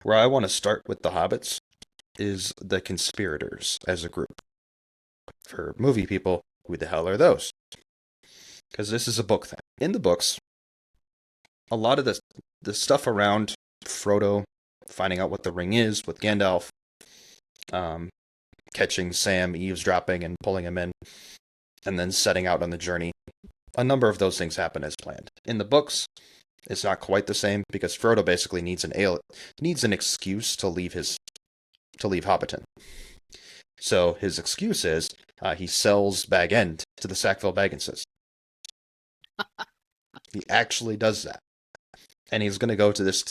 Where I want to start with the hobbits is the conspirators as a group. For movie people, who the hell are those? Because this is a book thing. In the books, a lot of the stuff around Frodo finding out what the ring is with Gandalf, um, catching Sam eavesdropping and pulling him in, and then setting out on the journey. A number of those things happen as planned. In the books, it's not quite the same because Frodo basically needs an excuse to leave Hobbiton. So his excuse is he sells Bag End to the Sackville Bagginses. He actually does that, and he's going to go to this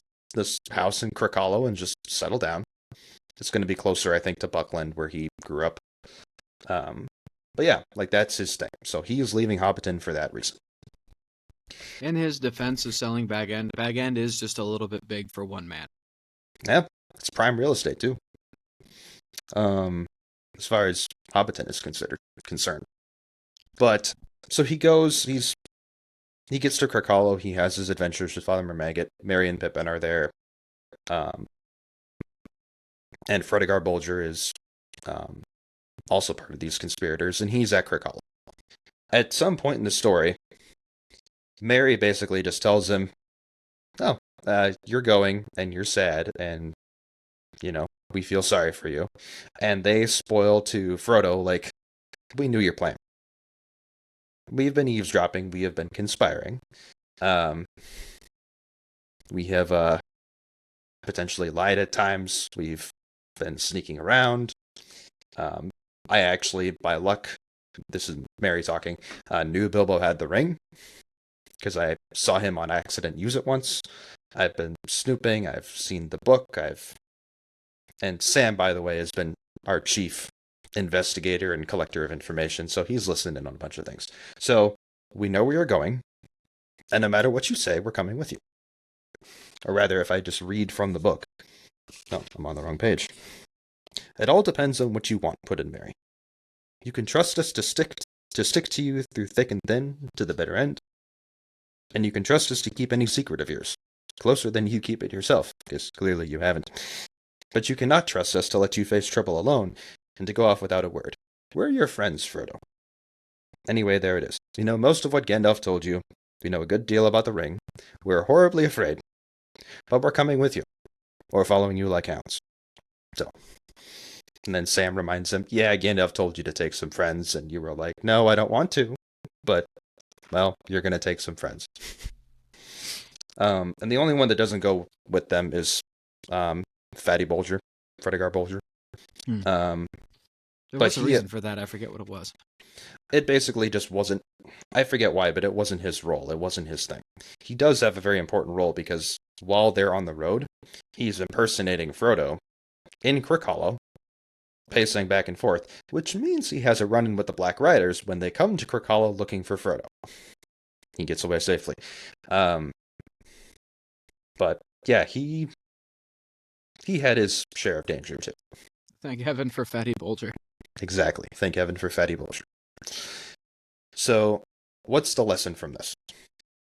house in Crick Hollow and just settle down. It's going to be closer, I think, to Buckland where he grew up. Um, but yeah, like that's his thing. So he is leaving Hobbiton for that reason. In his defense of selling Bag End is just a little bit big for one man. Yeah, it's prime real estate too. Um, as far as Hobbiton is concerned. But so he gets to Crick Hollow. He has his adventures with Father Mermaggot. Merry and Pippin are there. Um, and Fredegar Bolger is um, also part of these conspirators, and he's at Crick Hollow. At some point in the story, Merry basically just tells him, "Oh, you're going, and you're sad, and you know we feel sorry for you." And they spoil to Frodo like, "We knew your plan. We've been eavesdropping. We have been conspiring. Um, we have potentially lied at times. We've been sneaking around. Um, I actually, by luck, this is Merry talking, knew Bilbo had the ring because I saw him on accident use it once. I've been snooping. I've seen the book. And Sam, by the way, has been our chief investigator and collector of information, so he's listened in on a bunch of things. So we know where you're going, and no matter what you say, we're coming with you. Or rather, if I just read from the book. No, I'm on the wrong page. It all depends on what you want, put in Merry. You can trust us to stick to you through thick and thin, to the bitter end. And you can trust us to keep any secret of yours. Closer than you keep it yourself, because clearly you haven't. But you cannot trust us to let you face trouble alone, and to go off without a word. We're your friends, Frodo. Anyway, there it is. We know most of what Gandalf told you. We know a good deal about the ring. We're horribly afraid. But we're coming with you. Or following you like hounds. So. And then Sam reminds him, yeah, Gandalf told you to take some friends, and you were like, no, I don't want to. But, well, you're going to take some friends. And the only one that doesn't go with them is Fatty Bolger, Fredegar Bolger. There was a reason for that. I forget what it was. It basically just wasn't, I forget why, but it wasn't his role. It wasn't his thing. He does have a very important role because while they're on the road, he's impersonating Frodo in Crick Hollow, pacing back and forth, which means he has a run-in with the Black Riders when they come to Crick Hollow looking for Frodo. He gets away safely. But yeah, he had his share of danger too. Thank heaven for Fatty Bolger. Exactly. Thank heaven for Fatty Bolger. So, what's the lesson from this?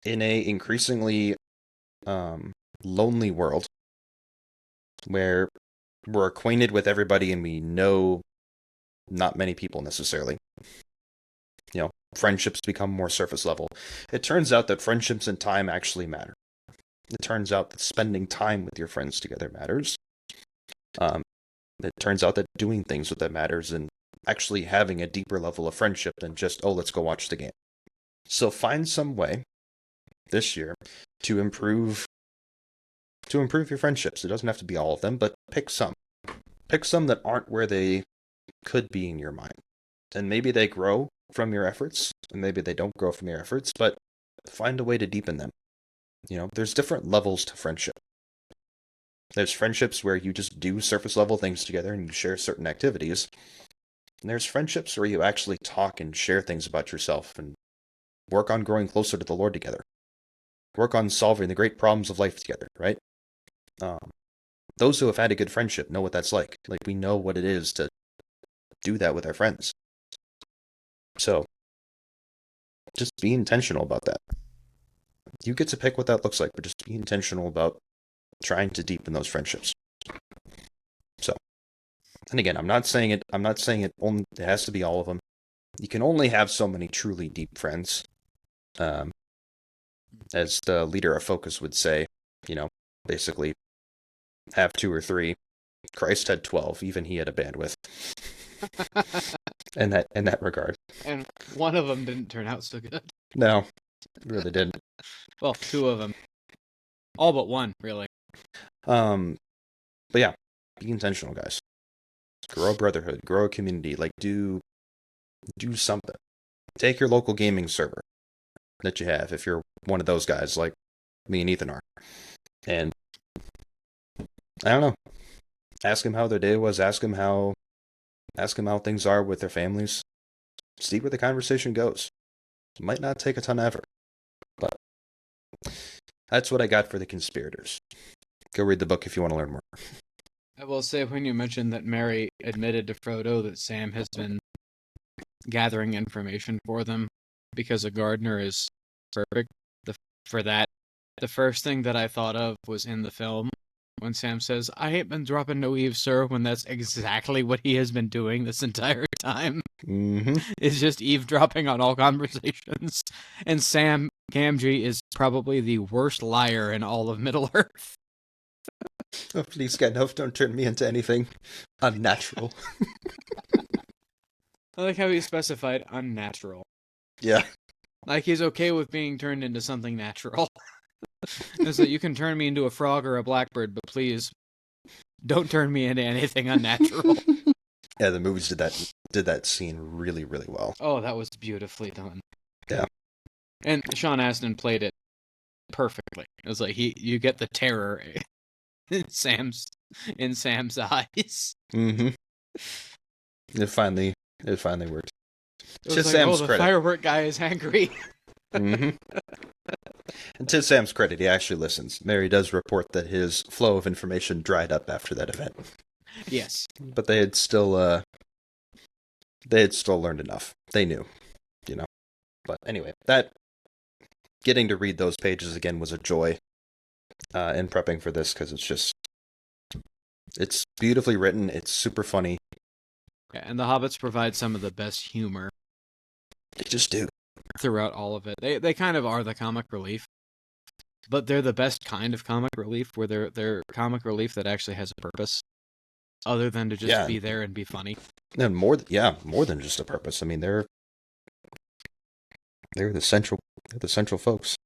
In a increasingly lonely world where we're acquainted with everybody and we know not many people necessarily, friendships become more surface level. It turns out that friendships and time actually matter. It turns out that spending time with your friends together matters. It turns out that doing things with them matters and actually having a deeper level of friendship than just, oh, let's go watch the game. So find some way this year to improve your friendships. It doesn't have to be all of them, but pick some. Pick some that aren't where they could be in your mind. And maybe they grow from your efforts, and maybe they don't grow from your efforts, but find a way to deepen them. There's different levels to friendship. There's friendships where you just do surface level things together and you share certain activities. And there's friendships where you actually talk and share things about yourself and work on growing closer to the Lord together. Work on solving the great problems of life together, right? Those who have had a good friendship know what that's like. Like, we know what it is to do that with our friends. So, just be intentional about that. You get to pick what that looks like, but just be intentional about trying to deepen those friendships. And again, I'm not saying it. I'm not saying it. Only it has to be all of them. You can only have so many truly deep friends. Um, as the leader of Focus would say, basically have two or three. Christ had 12. Even he had a bandwidth. in that regard. And one of them didn't turn out so good. No, really didn't. Well, two of them. All but one, really. But yeah, be intentional, guys. Grow a brotherhood, grow a community. Like do something. Take your local gaming server that you have if you're one of those guys like me and Ethan are. And I don't know. Ask them how their day was, ask them how things are with their families. See where the conversation goes. It might not take a ton of effort. But that's what I got for the conspirators. Go read the book if you want to learn more. I will say, when you mentioned that Mary admitted to Frodo that Sam has been gathering information for them because a gardener is perfect for that, the first thing that I thought of was in the film when Sam says, "I ain't been dropping no eaves, sir," when that's exactly what he has been doing this entire time. Mm-hmm. It's just eavesdropping on all conversations. And Sam Gamgee is probably the worst liar in all of Middle-earth. Oh, please, Gandalf, don't turn me into anything unnatural. I like how he specified unnatural. Yeah. Like he's okay with being turned into something natural. It's like, you can turn me into a frog or a blackbird, but please don't turn me into anything unnatural. Yeah, the movies did that scene really, really well. Oh, that was beautifully done. Yeah. And Sean Astin played it perfectly. It was like you get the terror in Sam's eyes. Mm-hmm. It finally worked. It was To like, Sam's the credit. firework guy is angry. Mm-hmm. And to Sam's credit, he actually listens. Mary does report that his flow of information dried up after that event. Yes. But they had still learned enough. They knew, But anyway, that getting to read those pages again was a joy in prepping for this, because it's beautifully written. It's super funny. Yeah, and the Hobbits provide some of the best humor. They just do. Throughout all of it. They kind of are the comic relief. But they're the best kind of comic relief, where they're comic relief that actually has a purpose, other than to just be there and be funny. And more than just a purpose. I mean, they're the central folks.